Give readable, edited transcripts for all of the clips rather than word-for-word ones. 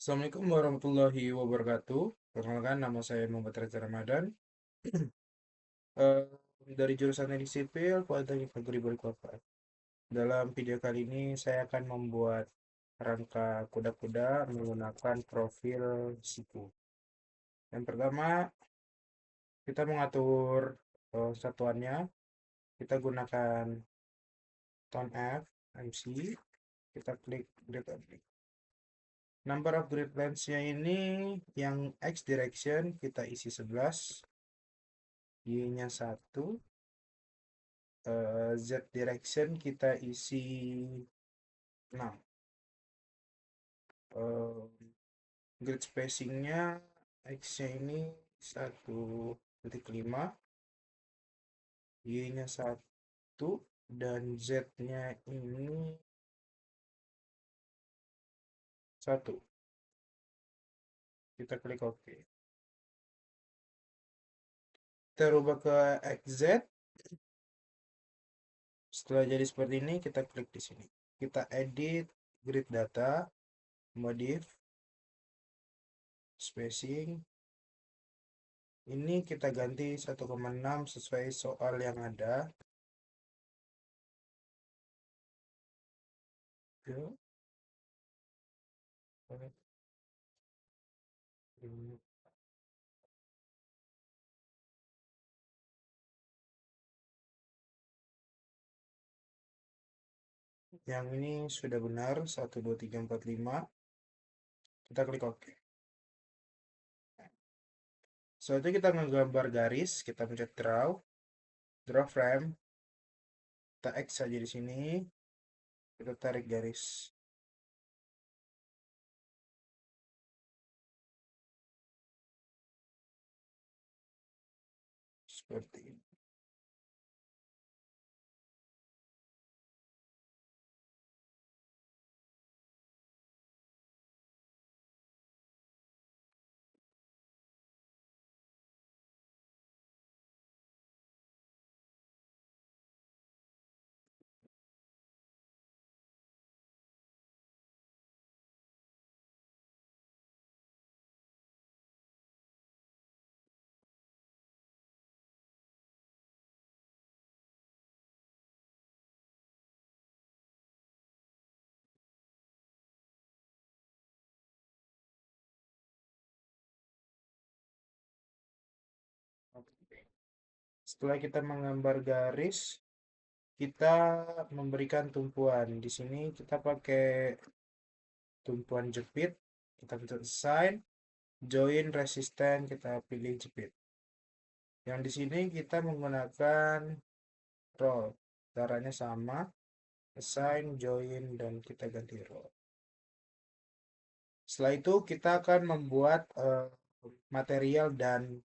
Assalamualaikum warahmatullahi wabarakatuh. Perkenalkan, nama saya Muhammad Reza Ramadan. Eh, dari jurusan Teknik Sipil, Politeknik Negeri Balikpapan. Dalam video kali ini, saya akan membuat rangka kuda-kuda menggunakan profil siku. Yang pertama, kita mengatur satuannya. Kita gunakan tone F, MC. Kita klik grid object. Number of grid lines-nya ini yang X direction kita isi 11, Y-nya 1, Z direction kita isi 6. Grid spacingnya X-nya ini 1,5, Y-nya 1, dan Z-nya ini 1. Kita klik OK. Kita rubah ke XZ. Setelah jadi seperti ini, kita klik di sini. Kita edit grid data, modif, spacing. Ini kita ganti 1,6 sesuai soal yang ada. Yang ini sudah benar, 1, 2, 3, 4, 5. Kita klik OK. Setelah itu kita menggambar garis, kita pencet draw frame. Kita X saja di sini. Kita tarik garis. Seperti ini. Setelah kita menggambar garis, kita memberikan tumpuan. Di sini kita pakai tumpuan jepit. Kita pencet assign, join resisten, kita pilih jepit. Yang di sini kita menggunakan roll. Caranya sama, assign, join, dan kita ganti roll. Setelah itu kita akan membuat material dan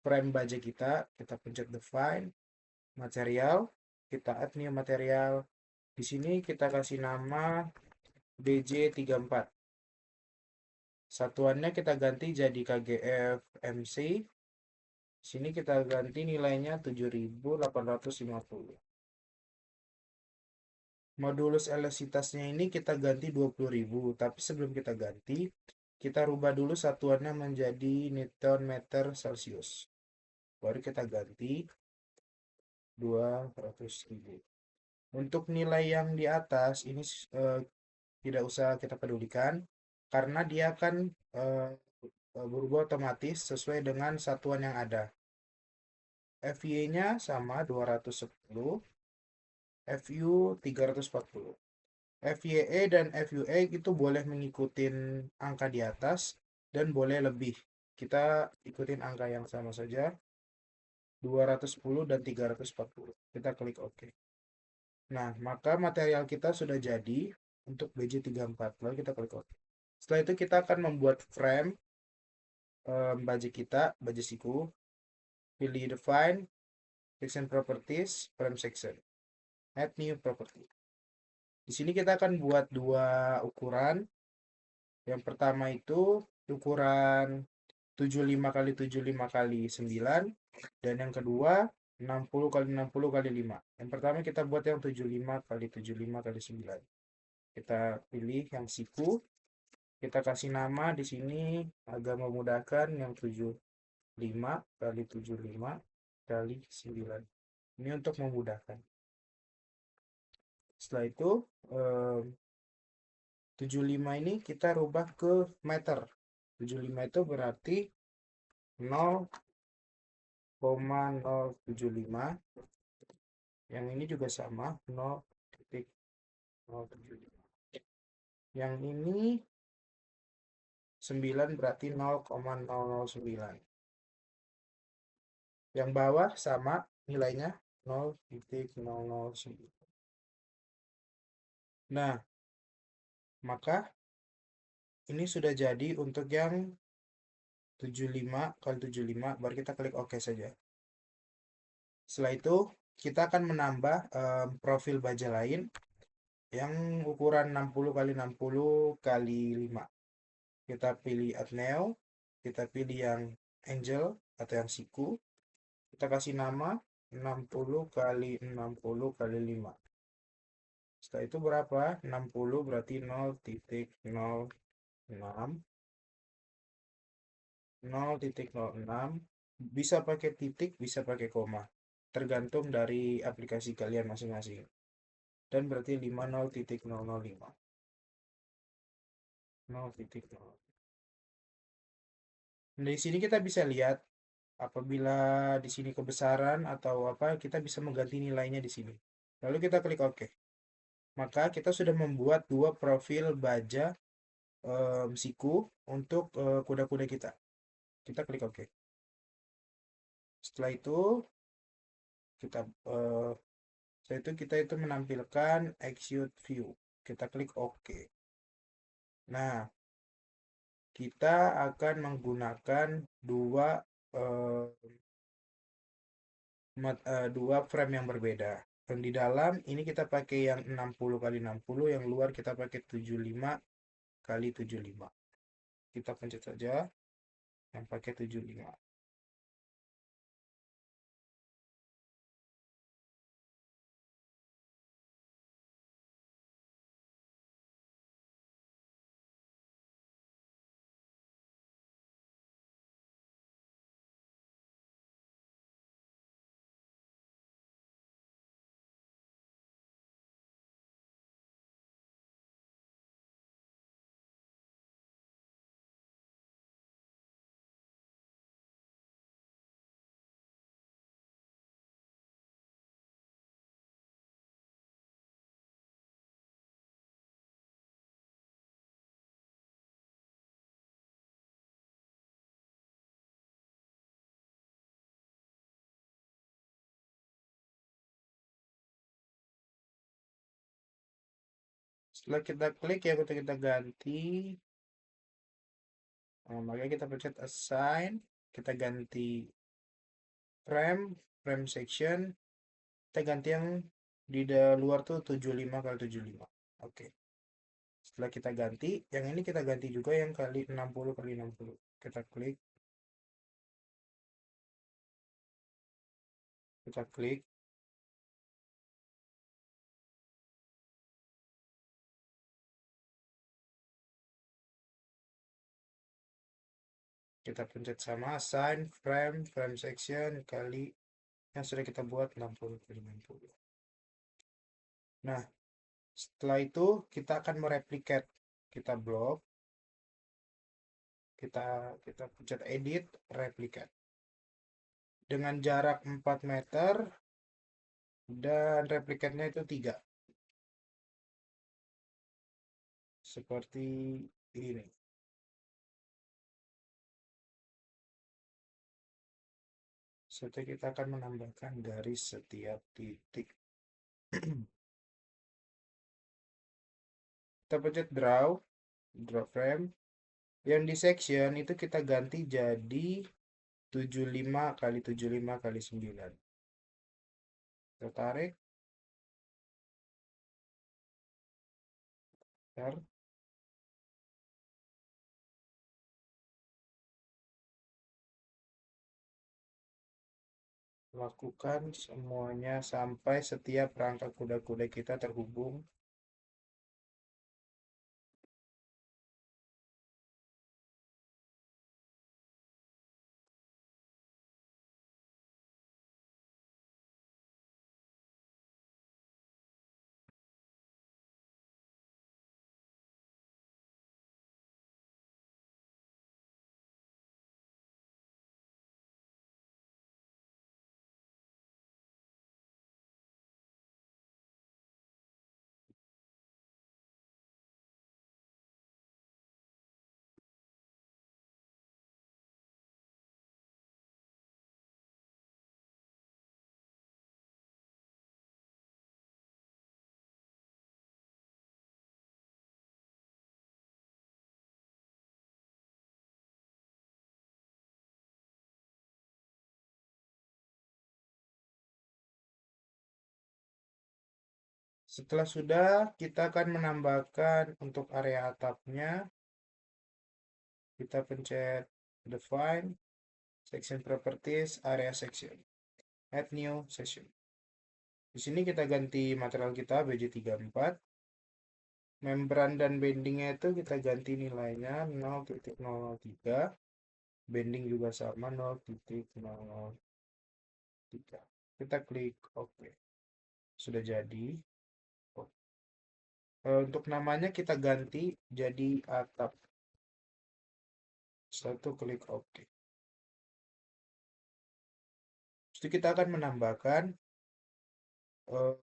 frame baja kita. Kita pencet define, material, kita add new material. Di sini kita kasih nama BJ34. Satuannya kita ganti jadi KGF MC. Sini kita ganti nilainya 7.850. Modulus elastisitasnya ini kita ganti 20.000, tapi sebelum kita ganti, kita rubah dulu satuannya menjadi Newton meter Celsius. Baru kita ganti 200.000. Untuk nilai yang di atas ini tidak usah kita pedulikan karena dia akan berubah otomatis sesuai dengan satuan yang ada. FY-nya sama 210, FU 340. FYE dan FUA itu boleh mengikuti angka di atas dan boleh lebih. Kita ikutin angka yang sama saja, 210 dan 340. Kita klik OK. Nah, maka material kita sudah jadi untuk BJ34. Lalu kita klik OK. Setelah itu kita akan membuat frame baja kita, baja siku. Pilih define, section properties, frame section. Add new property. Di sini kita akan buat dua ukuran. Yang pertama itu ukuran 75 kali 75 kali 9, dan yang kedua 60 kali 60 kali 5. Yang pertama kita buat yang 75 kali 75 kali 9. Kita pilih yang siku. Kita kasih nama di sini agak memudahkan yang 75 kali 75 kali 9. Ini untuk memudahkan. Setelah itu 75 ini kita rubah ke meter. 75 itu berarti 0,075. Yang ini juga sama 0,075. Yang ini 9 berarti 0,009. Yang bawah sama nilainya 0,009. Nah, maka ini sudah jadi untuk yang 75 kali 75, baru kita klik OK saja. Setelah itu, kita akan menambah profil baja lain yang ukuran 60 kali 60 kali 5. Kita pilih Add Neo, kita pilih yang Angel atau yang siku. Kita kasih nama 60 kali 60 kali 5. Setelah itu berapa? 60 berarti 0,06. 0,06. Bisa pakai titik, bisa pakai koma. Tergantung dari aplikasi kalian masing-masing. Dan berarti 50,005. 0,0. Dari sini kita bisa lihat apabila di sini kebesaran atau apa, kita bisa mengganti nilainya di sini. Lalu kita klik OK. Maka kita sudah membuat dua profil baja siku untuk kuda-kuda kita. Kita klik OK. Setelah itu kita kita menampilkan execute view. Kita klik OK. Nah, kita akan menggunakan eh, dua frame yang berbeda. Yang di dalam ini kita pakai yang 60 kali 60, yang luar kita pakai 75 kali 75. Kita pencet saja yang pakai 75. Setelah kita klik ya, kita ganti. Maka kita pencet assign, kita ganti frame section, kita ganti yang di luar tuh 75 kali 75. Oke. Setelah kita ganti, yang ini kita ganti juga yang kali 60 kali 60. Kita klik, kita klik. Kita pencet sama assign frame section kali yang sudah kita buat 60 kali 60. Nah, setelah itu kita akan mereplikat. Kita blok, kita pencet edit, replikat. Dengan jarak 4 meter dan replikatnya itu 3. Seperti ini. Setelah kita akan menambahkan garis setiap titik. Kita pencet draw frame. Yang di section itu kita ganti jadi 75 kali 75 kali 9. Kita tarik. Bentar. Lakukan semuanya sampai setiap rangka kuda-kuda kita terhubung. Setelah sudah, kita akan menambahkan untuk area atapnya. Kita pencet define, section properties, area section, add new section. Di sini kita ganti material kita BJ34. Membran dan bendingnya itu kita ganti nilainya 0,003. Bending juga sama 0,003. Kita klik OK. Sudah jadi. Untuk namanya kita ganti jadi atap. Setelah itu klik OK. Jadi kita akan menambahkan eh,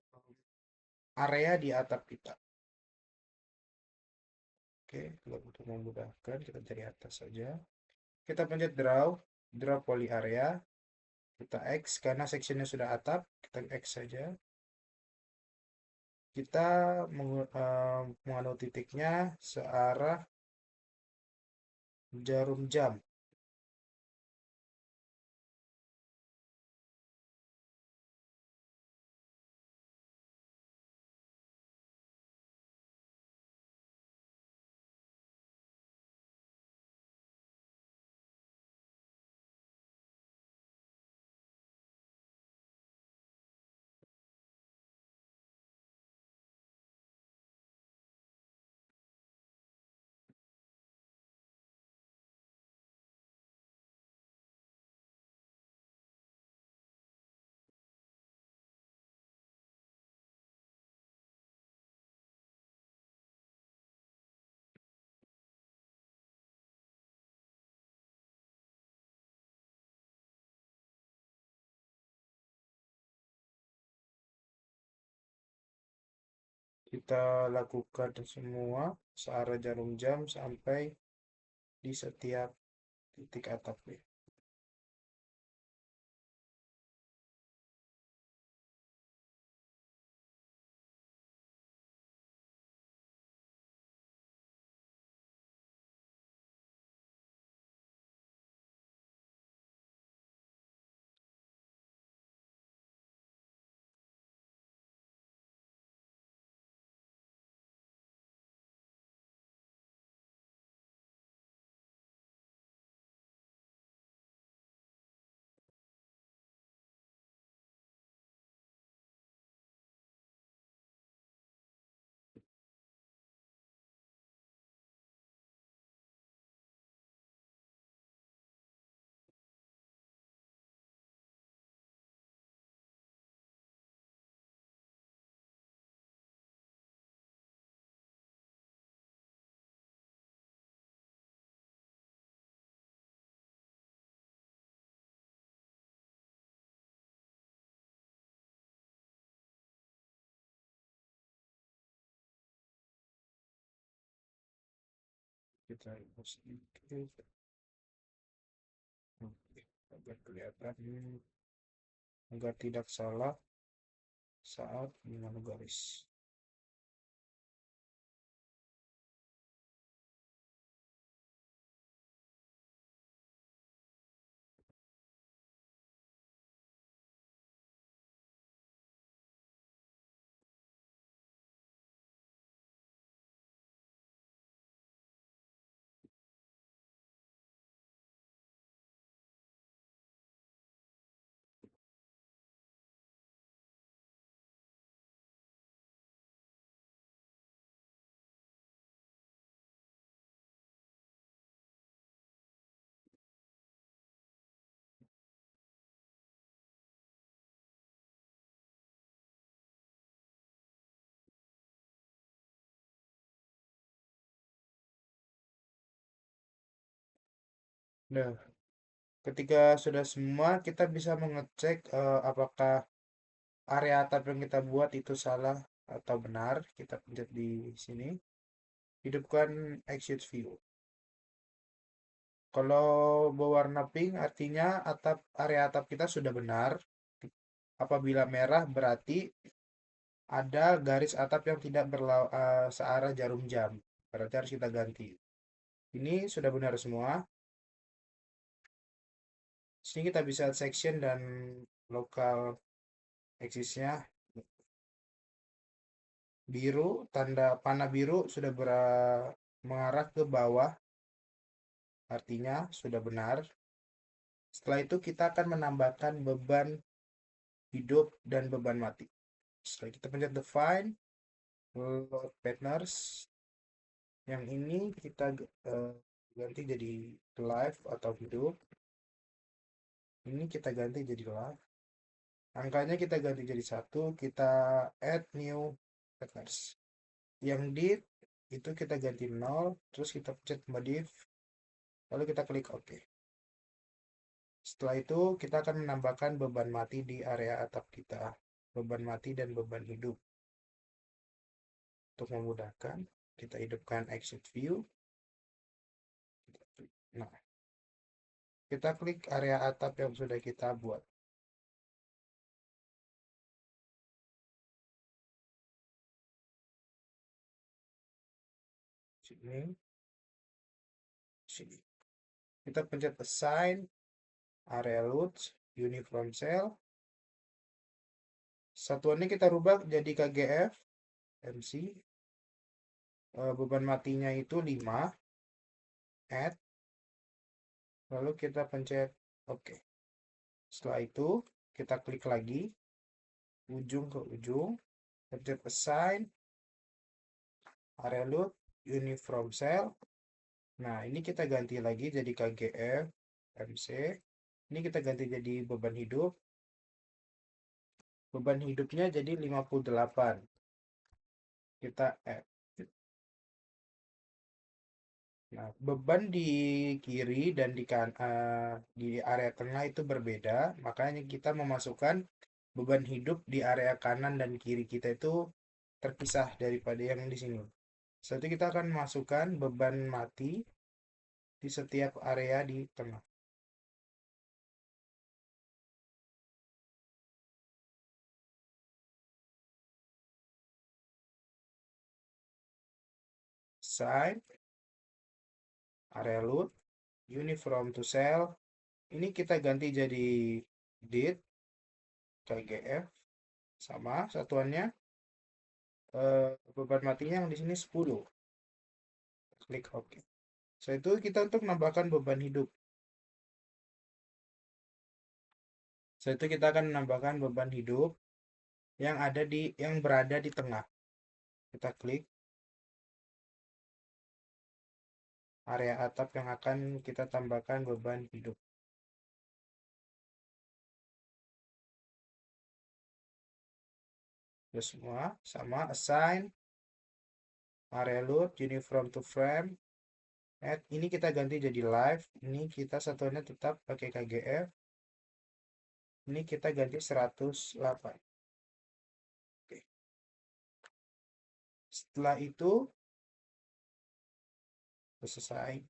area di atap kita. Oke, untuk memudahkan kita cari atas saja. Kita pencet draw poly area. Kita X karena sectionnya sudah atap, kita X saja. Kita menganu titiknya searah jarum jam. Kita lakukan semua searah jarum jam sampai di setiap titik atapnya. Kita hapus sedikit. Oke, agar kelihatan agar tidak salah saat menganu garis. Nah, ketika sudah semua, kita bisa mengecek apakah area atap yang kita buat itu salah atau benar. Kita pencet di sini. Hidupkan exit view. Kalau berwarna pink artinya area atap kita sudah benar. Apabila merah berarti ada garis atap yang tidak searah jarum jam. Berarti harus kita ganti. Ini sudah benar semua. Sini kita bisa section dan local axis-nya. Biru, tanda panah biru sudah mengarah ke bawah, artinya sudah benar. Setelah itu kita akan menambahkan beban hidup dan beban mati. Setelah kita pencet define, load partners, yang ini kita ganti jadi live atau hidup. Ini kita ganti jadi live. Angkanya kita ganti jadi 1, kita add new partners. Yang div itu kita ganti 0, terus kita pencet modif, lalu kita klik OK. Setelah itu kita akan menambahkan beban mati di area atap kita. Beban mati dan beban hidup. Untuk memudahkan, kita hidupkan exit view. Nah, kita klik area atap yang sudah kita buat. Sini, sini. Kita pencet assign, area loads, uniform cell. Satuannya kita rubah jadi KGF, MC. Beban matinya itu 5, add. Lalu kita pencet OK. Setelah itu, kita klik lagi, ujung ke ujung, pencet assign, area load, uniform cell. Nah, ini kita ganti lagi jadi KGF, MC. Ini kita ganti jadi beban hidup. Beban hidupnya jadi 58. Kita add. Nah, beban di kiri dan di area tengah itu berbeda, makanya kita memasukkan beban hidup di area kanan dan kiri kita itu terpisah daripada yang di sini. Setelah itu kita akan masukkan beban mati di setiap area di tengah. Side, area load, uniform to cell. Ini kita ganti jadi dit, KGF, sama satuannya. Beban matinya yang di sini 10. Klik OK. Setelah itu kita untuk menambahkan beban hidup. Setelah itu kita akan menambahkan beban hidup yang berada di tengah. Kita klik area atap yang akan kita tambahkan beban hidup. Terus semua sama assign, area load, uniform to frame, add. Ini kita ganti jadi live. Ini kita satuannya tetap pakai KGF. Ini kita ganti 108. Oke. Setelah itu selesai.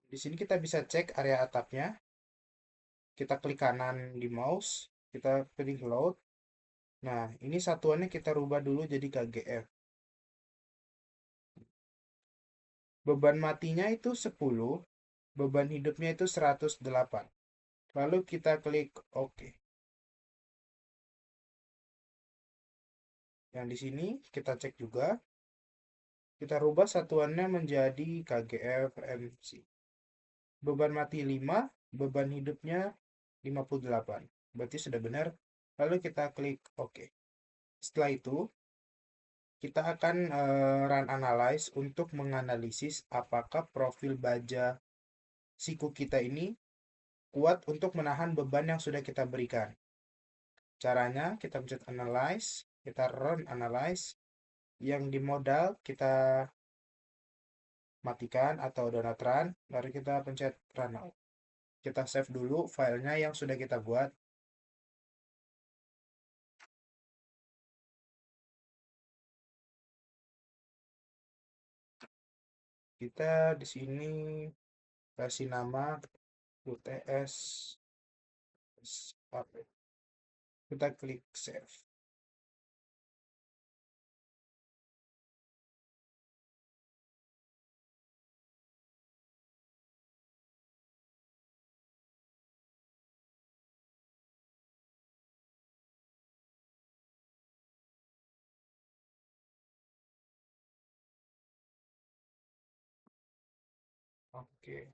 Di sini kita bisa cek area atapnya. Kita klik kanan di mouse, kita pilih load. Nah, ini satuannya kita rubah dulu jadi KGF. Beban matinya itu 10, beban hidupnya itu 108. Lalu kita klik OK. Yang di sini kita cek juga. Kita rubah satuannya menjadi KGF MC. Beban mati 5, beban hidupnya 58. Berarti sudah benar. Lalu kita klik OK. Setelah itu, kita akan run analyze untuk menganalisis apakah profil baja siku kita ini kuat untuk menahan beban yang sudah kita berikan. Caranya kita pencet analyze, kita run analyze. Yang di modal kita matikan atau donat run, lalu kita pencet run now. Kita save dulu filenya yang sudah kita buat. Kita di sini kasih nama UTS. Kita klik save. Oke.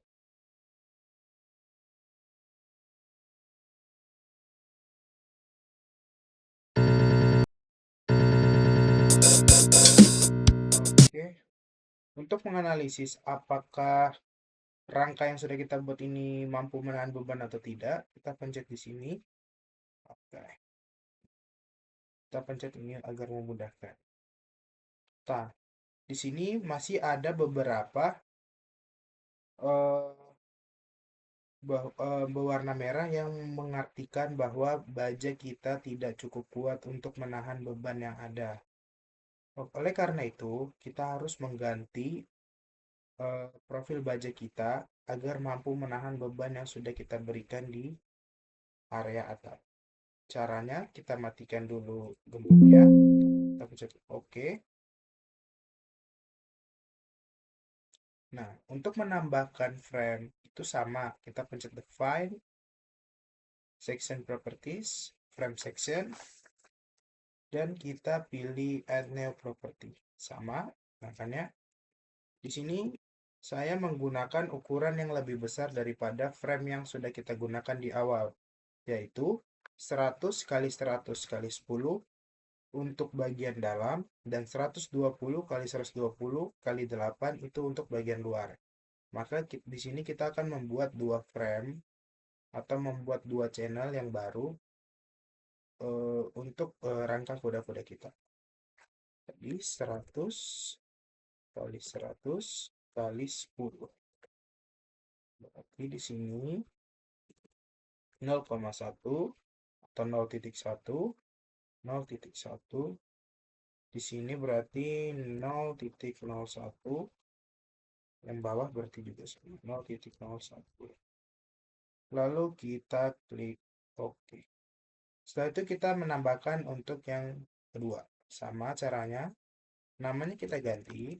Oke. Untuk menganalisis apakah rangka yang sudah kita buat ini mampu menahan beban atau tidak, kita pencet di sini. Oke. Kita pencet ini agar memudahkan. Nah, di sini masih ada beberapa eh, berwarna merah yang mengartikan bahwa baja kita tidak cukup kuat untuk menahan beban yang ada. Oleh karena itu, kita harus mengganti profil baja kita agar mampu menahan beban yang sudah kita berikan di area atas. Caranya, kita matikan dulu gemboknya, kita pencet OK. Nah, untuk menambahkan frame itu sama, kita pencet Define, Section Properties, Frame Section, dan kita pilih Add New Property. Sama, makanya di sini saya menggunakan ukuran yang lebih besar daripada frame yang sudah kita gunakan di awal, yaitu 100 kali 100 kali 10 untuk bagian dalam dan 120 kali 120 kali 8 itu untuk bagian luar. Maka di sini kita akan membuat dua frame atau membuat dua channel yang baru untuk rangka kuda-kuda kita. Jadi 100 kali 100 kali 10. Berarti di sini 0,1 atau 0,1, 0,1. Di sini berarti 0,01. Yang bawah berarti juga sama 0,01. Lalu kita klik OK. Setelah itu kita menambahkan untuk yang kedua. Sama caranya, namanya kita ganti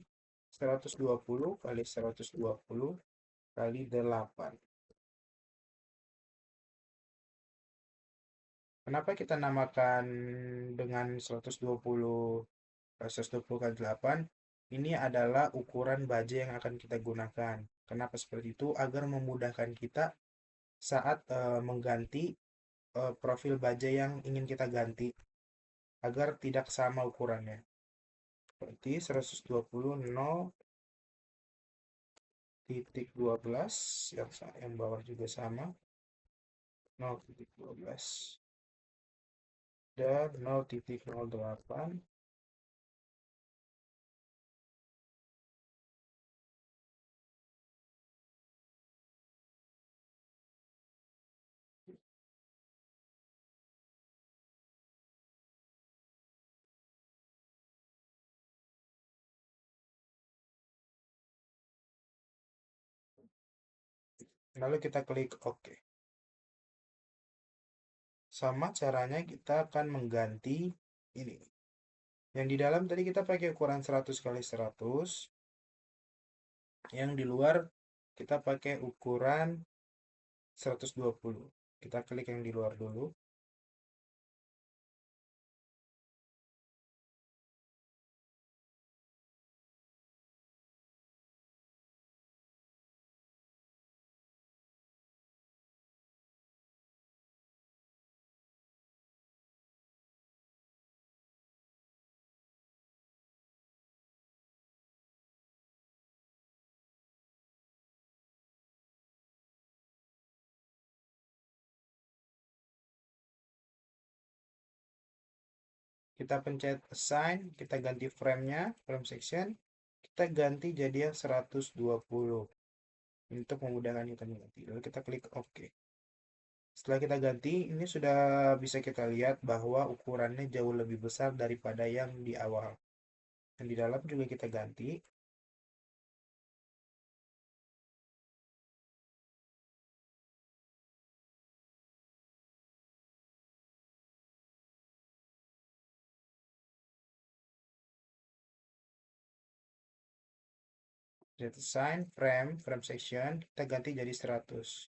120 kali 120 kali 8. Kenapa kita namakan dengan 120 kali 8? Ini adalah ukuran baja yang akan kita gunakan. Kenapa seperti itu? Agar memudahkan kita saat mengganti profil baja yang ingin kita ganti agar tidak sama ukurannya. Berarti 120 0,12 yang bawah juga sama 0,12 dan 0,08. Lalu kita klik OK. Sama caranya kita akan mengganti ini. Yang di dalam tadi kita pakai ukuran 100 kali 100. Yang di luar kita pakai ukuran 120. Kita klik yang di luar dulu. Kita pencet Assign, kita ganti frame-nya, frame section. Kita ganti jadi yang 120 untuk memudahkan kita mengganti. Lalu kita klik OK. Setelah kita ganti, ini sudah bisa kita lihat bahwa ukurannya jauh lebih besar daripada yang di awal. Yang di dalam juga kita ganti. Set Assign, frame section, kita ganti jadi 100.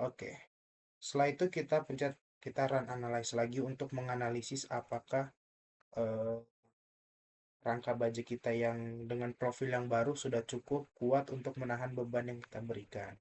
Oke. Setelah itu kita run analyze lagi untuk menganalisis apakah eh, rangka baja kita yang dengan profil yang baru sudah cukup kuat untuk menahan beban yang kita berikan.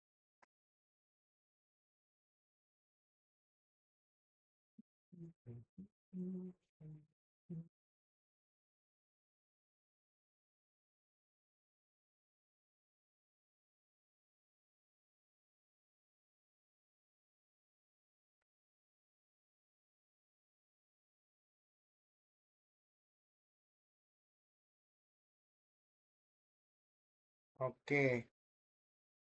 Oke,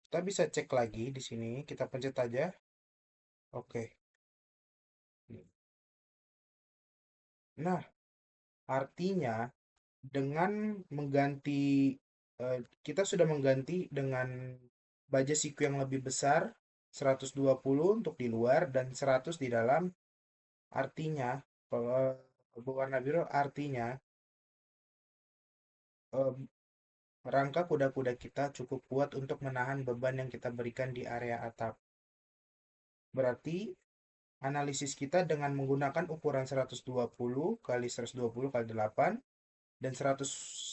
kita bisa cek lagi di sini. Kita pencet aja. Oke. Nah, artinya dengan mengganti kita sudah mengganti dengan baja siku yang lebih besar 120 untuk di luar dan 100 di dalam. Artinya berwarna biru artinya eh, rangka kuda-kuda kita cukup kuat untuk menahan beban yang kita berikan di area atap. Berarti analisis kita dengan menggunakan ukuran 120 kali 120 kali 8 dan 100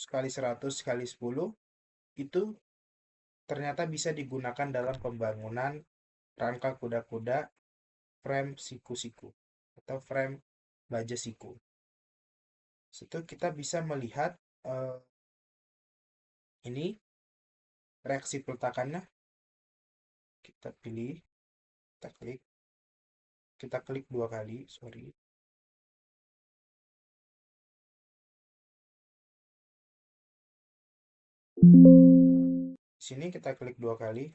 kali 100 kali 10 itu ternyata bisa digunakan dalam pembangunan rangka kuda-kuda frame siku-siku atau frame baja siku. Situ kita bisa melihat eh, ini reaksi peletakannya. Kita pilih, kita klik 2 kali, sorry. Sini kita klik 2 kali.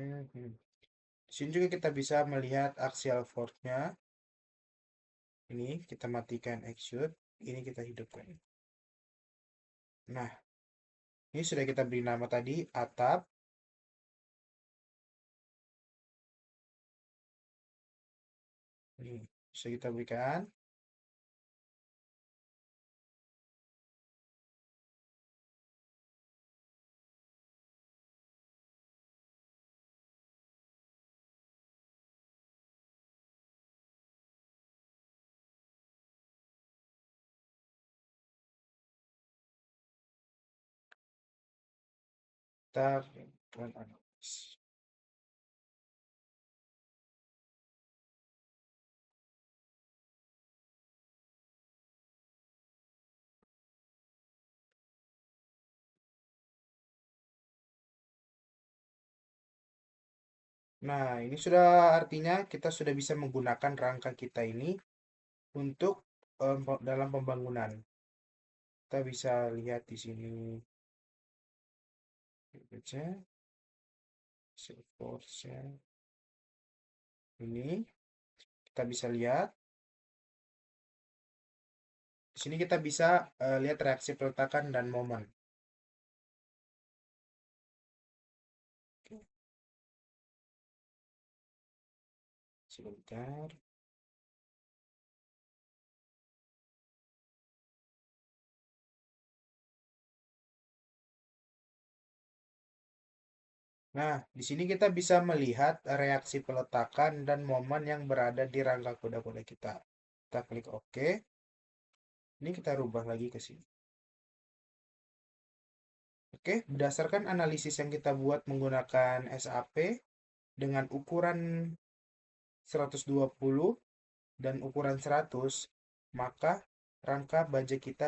Hmm. Di sini juga kita bisa melihat axial force-nya. Ini kita matikan extrude, ini kita hidupkan. Nah, ini sudah kita beri nama tadi atap. Ini bisa kita berikan. Kita analis. Nah, ini sudah artinya kita sudah bisa menggunakan rangka kita ini untuk dalam pembangunan. Kita bisa lihat di sini baca force-nya. Ini kita bisa lihat. Di sini kita bisa lihat reaksi peletakan dan momen. Oke, sebentar. Nah, di sini kita bisa melihat reaksi peletakan dan momen yang berada di rangka kuda-kuda kita. Kita klik OK. Ini kita rubah lagi ke sini. Oke, berdasarkan analisis yang kita buat menggunakan SAP dengan ukuran 120 dan ukuran 100, maka rangka baja kita